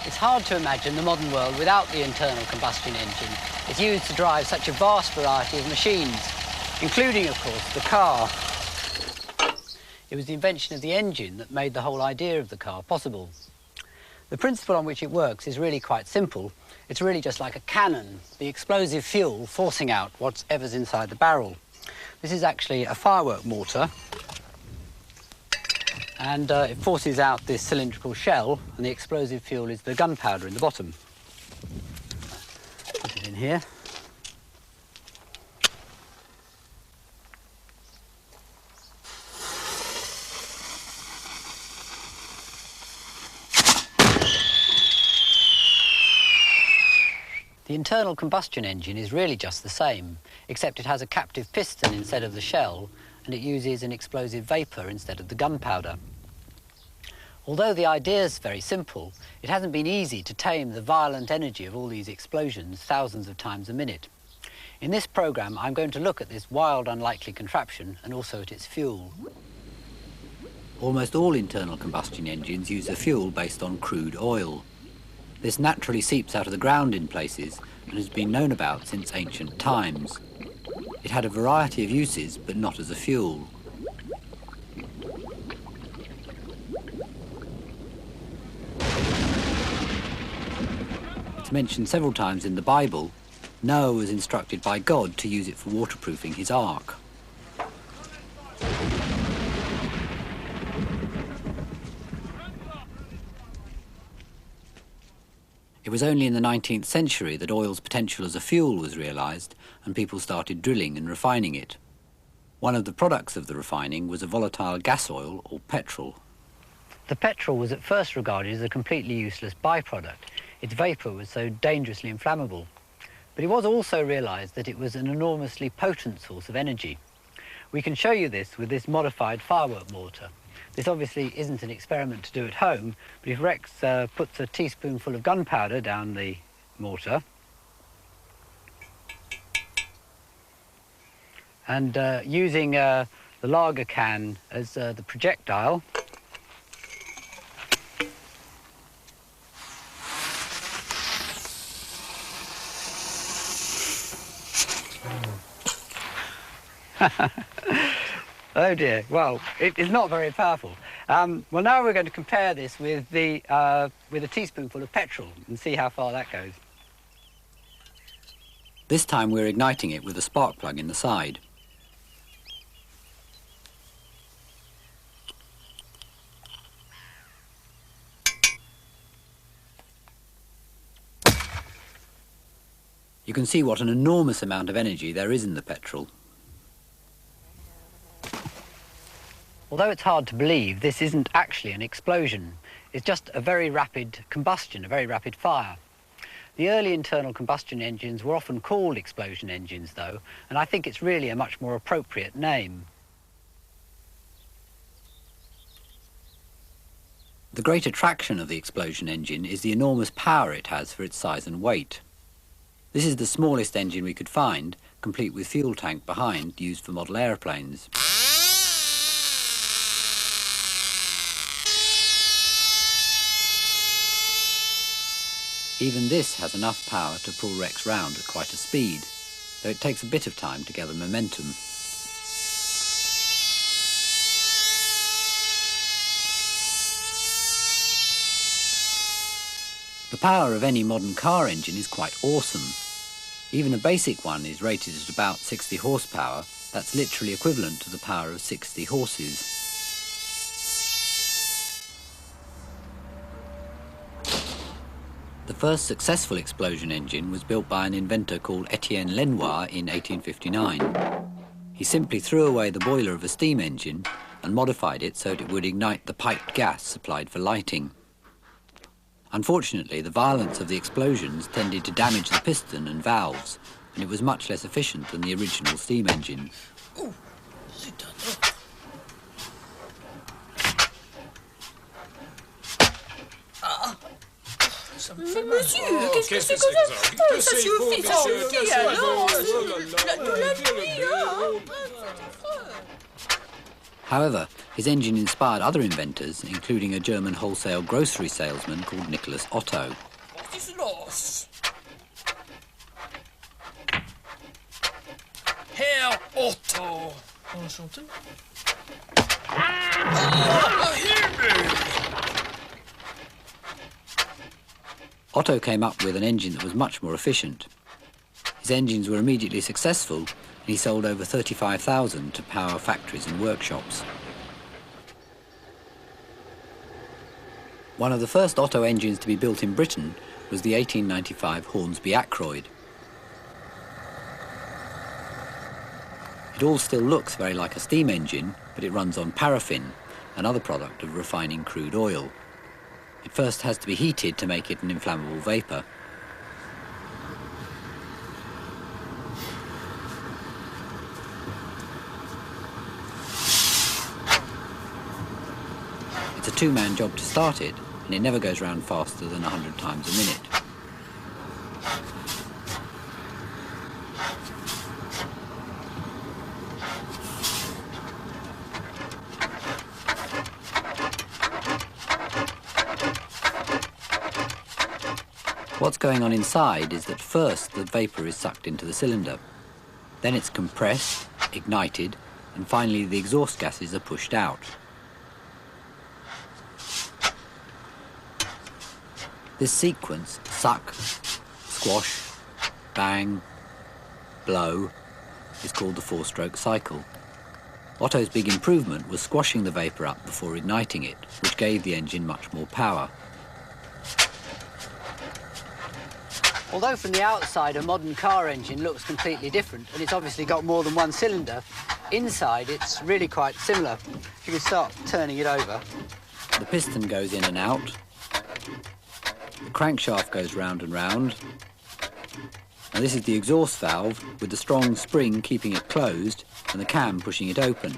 It's hard to imagine the modern world without the internal combustion engine. It's used to drive such a vast variety of machines, including, of course, the car. It was the invention of the engine that made the whole idea of the car possible. The principle on which it works is really quite simple. It's really just like a cannon, the explosive fuel forcing out whatever's inside the barrel. This is actually a firework mortar, and it forces out this cylindrical shell, and the explosive fuel is the gunpowder in the bottom. Put it in here. The internal combustion engine is really just the same, except it has a captive piston instead of the shell, and it uses an explosive vapour instead of the gunpowder. Although the idea is very simple, it hasn't been easy to tame the violent energy of all these explosions thousands of times a minute. In this programme, I'm going to look at this wild, unlikely contraption and also at its fuel. Almost all internal combustion engines use a fuel based on crude oil. This naturally seeps out of the ground in places and has been known about since ancient times. It had a variety of uses, but not as a fuel. It's mentioned several times in the Bible. Noah was instructed by God to use it for waterproofing his ark. It was only in the 19th century that oil's potential as a fuel was realised and people started drilling and refining it. One of the products of the refining was a volatile gas oil, or petrol. The petrol was at first regarded as a completely useless byproduct. Its vapour was so dangerously inflammable. But it was also realised that it was an enormously potent source of energy. We can show you this with this modified firework mortar. This obviously isn't an experiment to do at home, but if Rex puts a teaspoonful of gunpowder down the mortar and using the lager can as the projectile, oh dear, well, it is not very powerful. Well, now we're going to compare this with a teaspoonful of petrol and see how far that goes. This time we're igniting it with a spark plug in the side. You can see what an enormous amount of energy there is in the petrol. Although it's hard to believe, this isn't actually an explosion. It's just a very rapid combustion, a very rapid fire. The early internal combustion engines were often called explosion engines, though, and I think it's really a much more appropriate name. The great attraction of the explosion engine is the enormous power it has for its size and weight. This is the smallest engine we could find, complete with fuel tank behind, used for model aeroplanes. Even this has enough power to pull Rex round at quite a speed, though it takes a bit of time to gather momentum. The power of any modern car engine is quite awesome. Even a basic one is rated at about 60 horsepower. That's literally equivalent to the power of 60 horses. The first successful explosion engine was built by an inventor called Etienne Lenoir in 1859. He simply threw away the boiler of a steam engine and modified it so that it would ignite the piped gas supplied for lighting. Unfortunately, the violence of the explosions tended to damage the piston and valves, and it was much less efficient than the original steam engine. Ooh, sit down. Mais monsieur, qu'est-ce que c'est que ça? Oh, ça suffit, ça suffit, alors de la nuit, hein. However, His engine inspired other inventors, including a German wholesale grocery salesman called Nicholas Otto. What is los? Herr Otto. Enchanté. Oh, Himmel! Otto came up with an engine that was much more efficient. His engines were immediately successful, and he sold over 35,000 to power factories and workshops. One of the first Otto engines to be built in Britain was the 1895 Hornsby Ackroyd. It all still looks very like a steam engine, but it runs on paraffin, another product of refining crude oil. It first has to be heated to make it an inflammable vapour. It's a two-man job to start it, and it never goes round faster than 100 times a minute. What's going on inside is that first the vapour is sucked into the cylinder. Then it's compressed, ignited, and finally the exhaust gases are pushed out. This sequence, suck, squash, bang, blow, is called the four-stroke cycle. Otto's big improvement was squashing the vapour up before igniting it, which gave the engine much more power. Although from the outside a modern car engine looks completely different, and it's obviously got more than one cylinder, inside it's really quite similar. You can start turning it over. The piston goes in and out. The crankshaft goes round and round. And this is the exhaust valve with the strong spring keeping it closed and the cam pushing it open.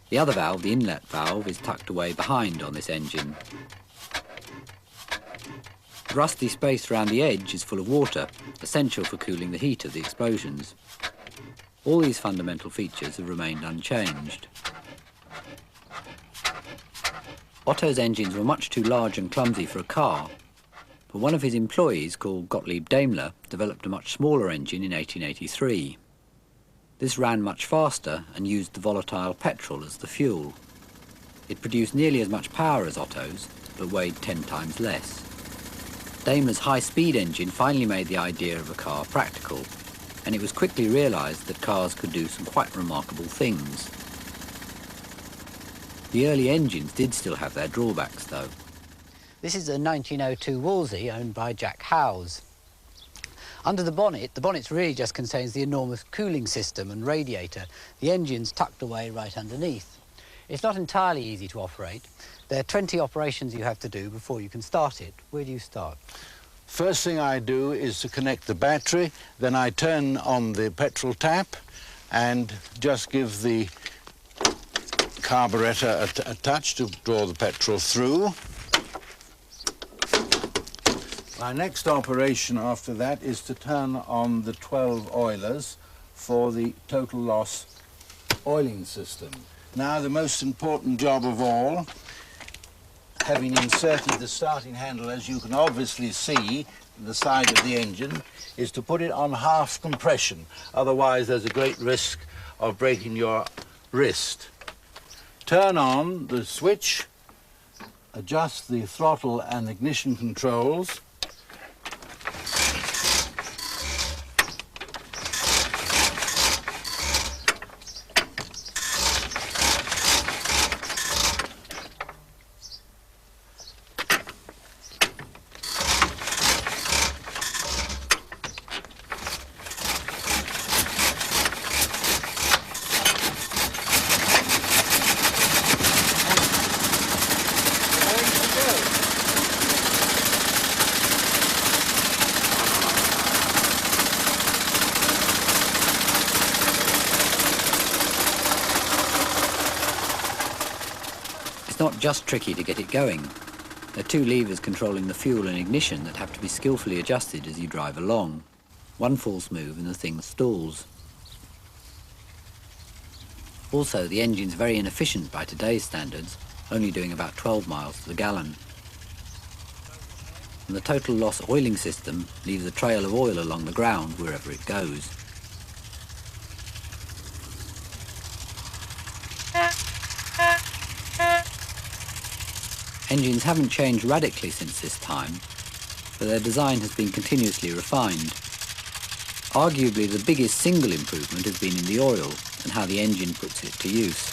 The other valve, the inlet valve, is tucked away behind on this engine. The rusty space around the edge is full of water, essential for cooling the heat of the explosions. All these fundamental features have remained unchanged. Otto's engines were much too large and clumsy for a car, but one of his employees, called Gottlieb Daimler, developed a much smaller engine in 1883. This ran much faster and used the volatile petrol as the fuel. It produced nearly as much power as Otto's, but weighed 10 times less. Daimler's high-speed engine finally made the idea of a car practical, and it was quickly realised that cars could do some quite remarkable things. The early engines did still have their drawbacks, though. This is a 1902 Wolseley owned by Jack Howes. Under the bonnet really just contains the enormous cooling system and radiator. The engine's tucked away right underneath. It's not entirely easy to operate. There are 20 operations you have to do before you can start it. Where do you start? First thing I do is to connect the battery, then I turn on the petrol tap and just give the carburettor a touch to draw the petrol through. My next operation after that is to turn on the 12 oilers for the total loss oiling system. Now the most important job of all, having inserted the starting handle, as you can obviously see, the side of the engine, is to put it on half compression. Otherwise there's a great risk of breaking your wrist. Turn on the switch, adjust the throttle and ignition controls. It's not just tricky to get it going. There are two levers controlling the fuel and ignition that have to be skillfully adjusted as you drive along. One false move and the thing stalls. Also, the engine's very inefficient by today's standards, only doing about 12 miles to the gallon. And the total loss oiling system leaves a trail of oil along the ground wherever it goes. Engines haven't changed radically since this time, but their design has been continuously refined. Arguably, the biggest single improvement has been in the oil and how the engine puts it to use.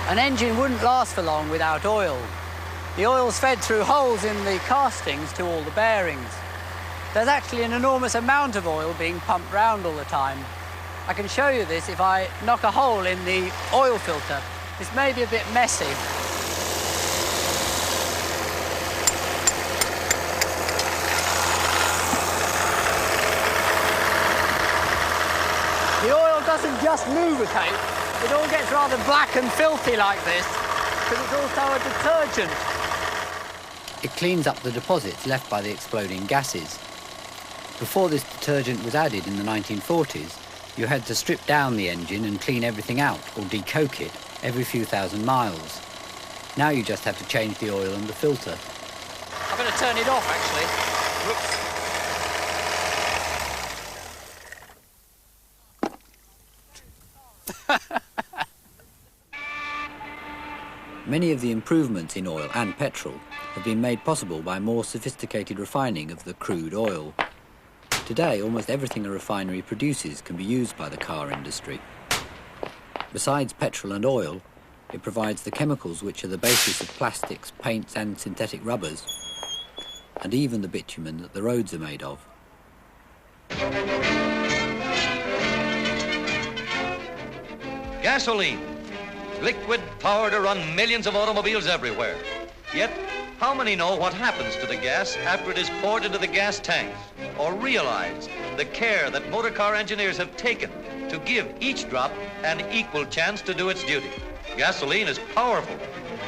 An engine wouldn't last for long without oil. The oil's fed through holes in the castings to all the bearings. There's actually an enormous amount of oil being pumped round all the time. I can show you this if I knock a hole in the oil filter. This may be a bit messy. The oil doesn't just lubricate, it all gets rather black and filthy like this, because it's also a detergent. It cleans up the deposits left by the exploding gases. Before this detergent was added in the 1940s, you had to strip down the engine and clean everything out, or decoke it, every few thousand miles. Now you just have to change the oil and the filter. I'm going to turn it off, actually. Many of the improvements in oil and petrol have been made possible by more sophisticated refining of the crude oil. Today, almost everything a refinery produces can be used by the car industry. Besides petrol and oil, it provides the chemicals which are the basis of plastics, paints and synthetic rubbers, and even the bitumen that the roads are made of. Gasoline, liquid power to run millions of automobiles everywhere. Yet, how many know what happens to the gas after it is poured into the gas tanks, or realize the care that motor car engineers have taken to give each drop an equal chance to do its duty? Gasoline is powerful,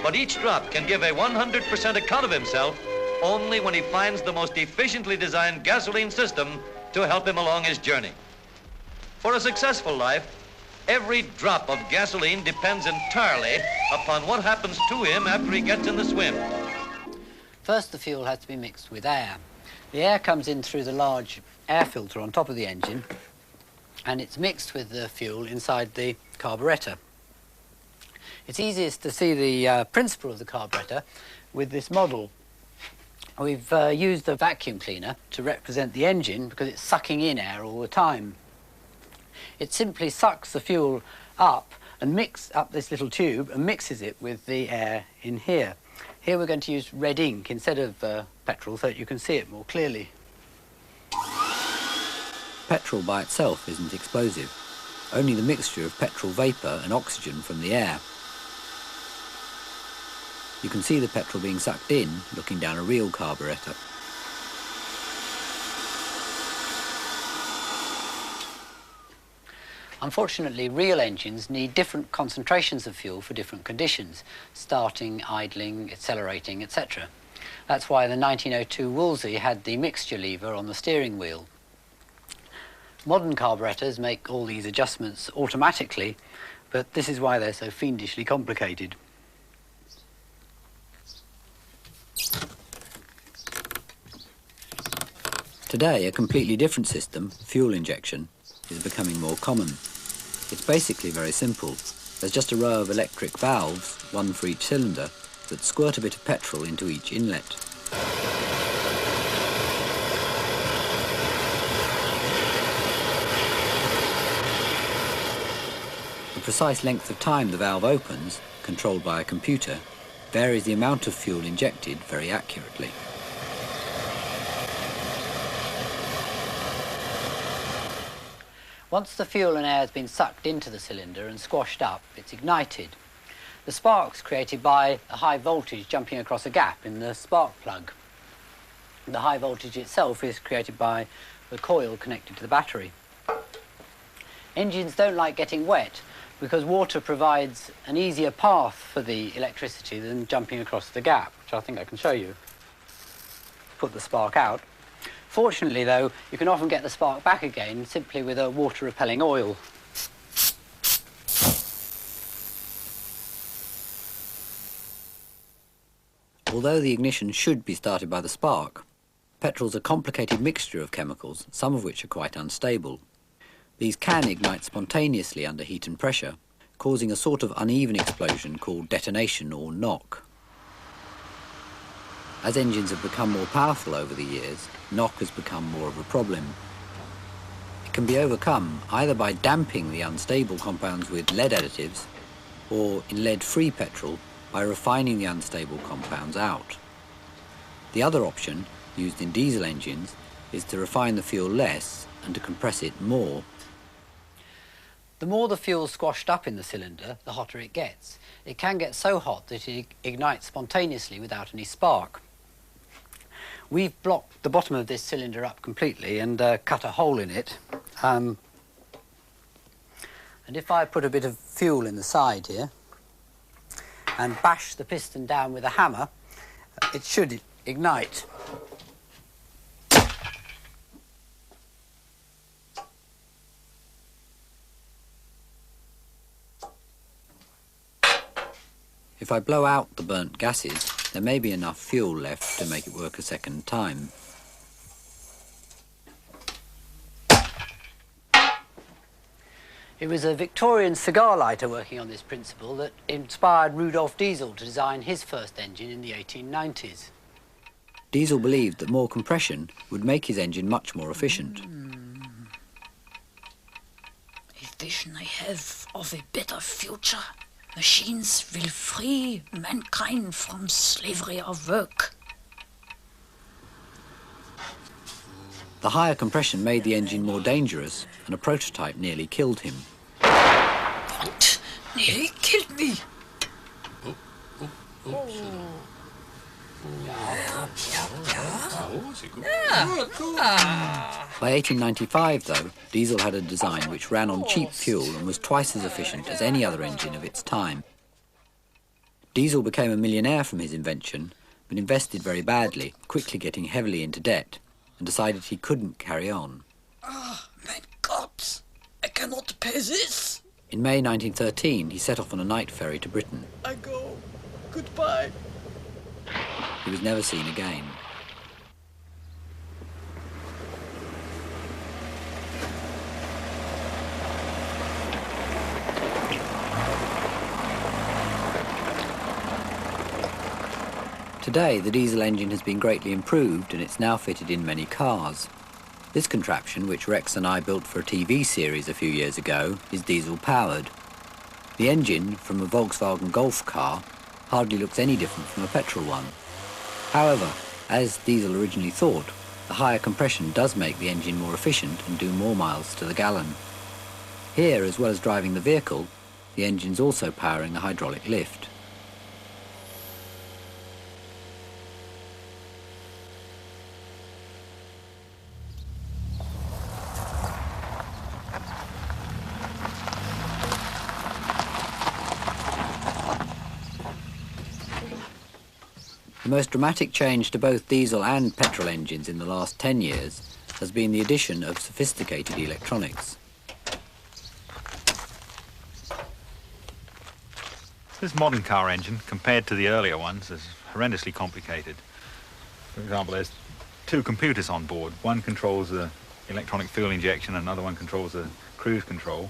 but each drop can give a 100% account of himself only when he finds the most efficiently designed gasoline system to help him along his journey. For a successful life, every drop of gasoline depends entirely upon what happens to him after he gets in the swim. First, the fuel has to be mixed with air. The air comes in through the large air filter on top of the engine, and it's mixed with the fuel inside the carburettor. It's easiest to see the principle of the carburettor with this model. We've used a vacuum cleaner to represent the engine because it's sucking in air all the time. It simply sucks the fuel up and mixes up this little tube and mixes it with the air in here. Here we're going to use red ink instead of petrol so that you can see it more clearly. Petrol by itself isn't explosive, only the mixture of petrol vapour and oxygen from the air. You can see the petrol being sucked in looking down a real carburettor. Unfortunately, real engines need different concentrations of fuel for different conditions, starting, idling, accelerating, etc. That's why the 1902 Wolseley had the mixture lever on the steering wheel. Modern carburettors make all these adjustments automatically, but this is why they're so fiendishly complicated. Today, a completely different system, fuel injection, is becoming more common. It's basically very simple. There's just a row of electric valves, one for each cylinder, that squirt a bit of petrol into each inlet. The precise length of time the valve opens, controlled by a computer, varies the amount of fuel injected very accurately. Once the fuel and air has been sucked into the cylinder and squashed up, it's ignited. The spark's created by a high voltage jumping across a gap in the spark plug. The high voltage itself is created by the coil connected to the battery. Engines don't like getting wet because water provides an easier path for the electricity than jumping across the gap, which I think I can show you. Put the spark out. Fortunately, though, you can often get the spark back again simply with a water-repelling oil. Although the ignition should be started by the spark, petrol's a complicated mixture of chemicals, some of which are quite unstable. These can ignite spontaneously under heat and pressure, causing a sort of uneven explosion called detonation or knock. As engines have become more powerful over the years, knock has become more of a problem. It can be overcome either by damping the unstable compounds with lead additives, or in lead-free petrol by refining the unstable compounds out. The other option, used in diesel engines, is to refine the fuel less and to compress it more. The more the fuel squashed up in the cylinder, the hotter it gets. It can get so hot that it ignites spontaneously without any spark. We've blocked the bottom of this cylinder up completely and cut a hole in it. And if I put a bit of fuel in the side here and bash the piston down with a hammer, it should ignite. If I blow out the burnt gases, there may be enough fuel left to make it work a second time. It was a Victorian cigar lighter working on this principle that inspired Rudolf Diesel to design his first engine in the 1890s. Diesel believed that more compression would make his engine much more efficient. A vision I have of a better future. Machines will free mankind from slavery of work. The higher compression made the engine more dangerous, and a prototype nearly killed him. What? Nearly killed me. By 1895, though, Diesel had a design which ran on cheap fuel and was twice as efficient as any other engine of its time. Diesel became a millionaire from his invention, but invested very badly, quickly getting heavily into debt, and decided he couldn't carry on. Ah, my God! I cannot pay this! In May 1913, he set off on a night ferry to Britain. I go. Goodbye. He was never seen again. Today, the diesel engine has been greatly improved and it's now fitted in many cars. This contraption, which Rex and I built for a TV series a few years ago, is diesel-powered. The engine, from a Volkswagen Golf car, hardly looks any different from a petrol one. However, as Diesel originally thought, the higher compression does make the engine more efficient and do more miles to the gallon. Here, as well as driving the vehicle, the engine's also powering a hydraulic lift. The most dramatic change to both diesel and petrol engines in the last 10 years has been the addition of sophisticated electronics. This modern car engine, compared to the earlier ones, is horrendously complicated. For example, there's two computers on board. One controls the electronic fuel injection and another one controls the cruise control.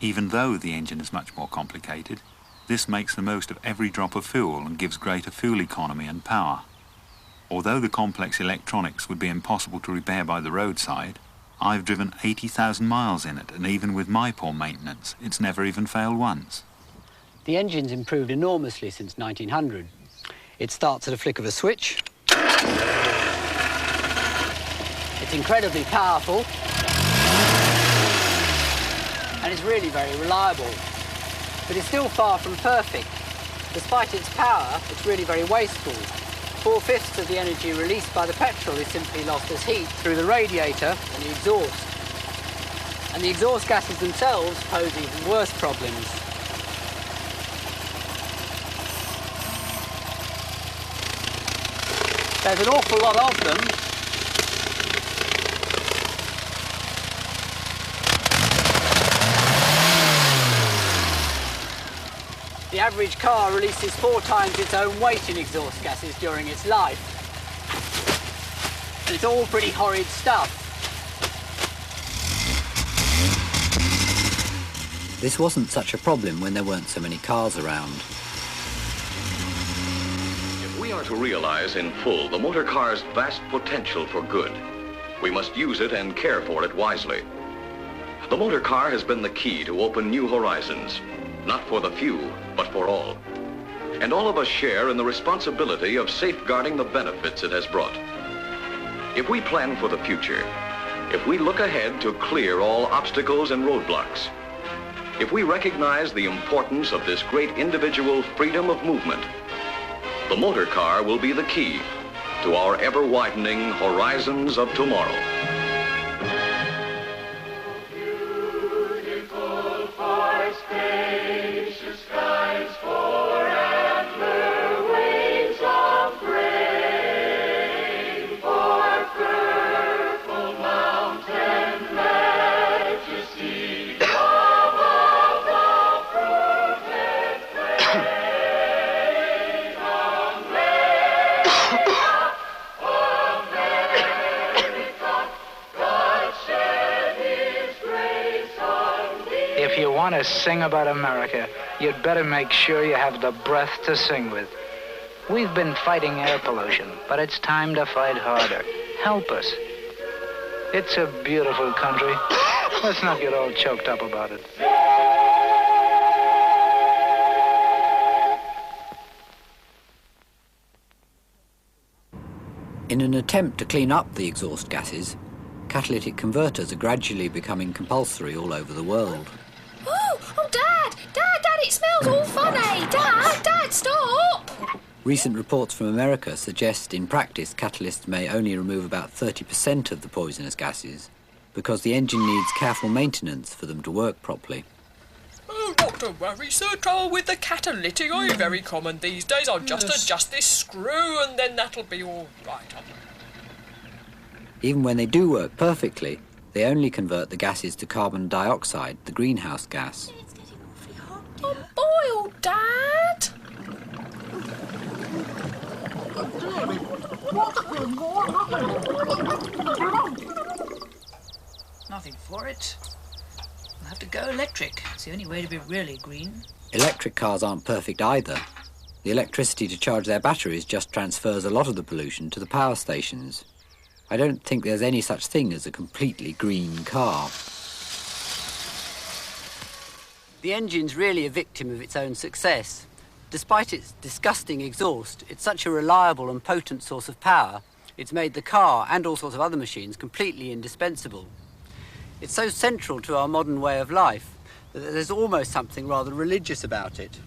Even though the engine is much more complicated, this makes the most of every drop of fuel and gives greater fuel economy and power. Although the complex electronics would be impossible to repair by the roadside, I've driven 80,000 miles in it, and even with my poor maintenance, it's never even failed once. The engine's improved enormously since 1900. It starts at a flick of a switch. It's incredibly powerful. And it's really very reliable. But it's still far from perfect. Despite its power, it's really very wasteful. 4/5 of the energy released by the petrol is simply lost as heat through the radiator and the exhaust. And the exhaust gases themselves pose even worse problems. There's an awful lot of them. The average car releases 4 times its own weight in exhaust gases during its life. And it's all pretty horrid stuff. This wasn't such a problem when there weren't so many cars around. If we are to realize in full the motor car's vast potential for good, we must use it and care for it wisely. The motor car has been the key to open new horizons, not for the few, but for all. And all of us share in the responsibility of safeguarding the benefits it has brought. If we plan for the future, if we look ahead to clear all obstacles and roadblocks, if we recognize the importance of this great individual freedom of movement, the motor car will be the key to our ever-widening horizons of tomorrow. Beautiful for spacious skies, for antler waves of grain, for purple mountain majesty above the fruited plain. If you want to sing about America, you'd better make sure you have the breath to sing with. We've been fighting air pollution, but it's time to fight harder. Help us. It's a beautiful country. Let's not get all choked up about it. In an attempt to clean up the exhaust gases, catalytic converters are gradually becoming compulsory all over the world. Oh, Dad! Dad, it smells all funny! Dad, stop! Recent reports from America suggest in practice catalysts may only remove about 30% of the poisonous gases because the engine needs careful maintenance for them to work properly. Oh, not to worry, sir. Trouble with the catalytic are very common these days. I'll just adjust this screw and then that'll be all right. Even when they do work perfectly, they only convert the gases to carbon dioxide, the greenhouse gas. It's getting awfully hot. I'm boiled, Dad. Nothing for it. We'll have to go electric. It's the only way to be really green. Electric cars aren't perfect either. The electricity to charge their batteries just transfers a lot of the pollution to the power stations. I don't think there's any such thing as a completely green car. The engine's really a victim of its own success. Despite its disgusting exhaust, it's such a reliable and potent source of power, it's made the car and all sorts of other machines completely indispensable. It's so central to our modern way of life that there's almost something rather religious about it.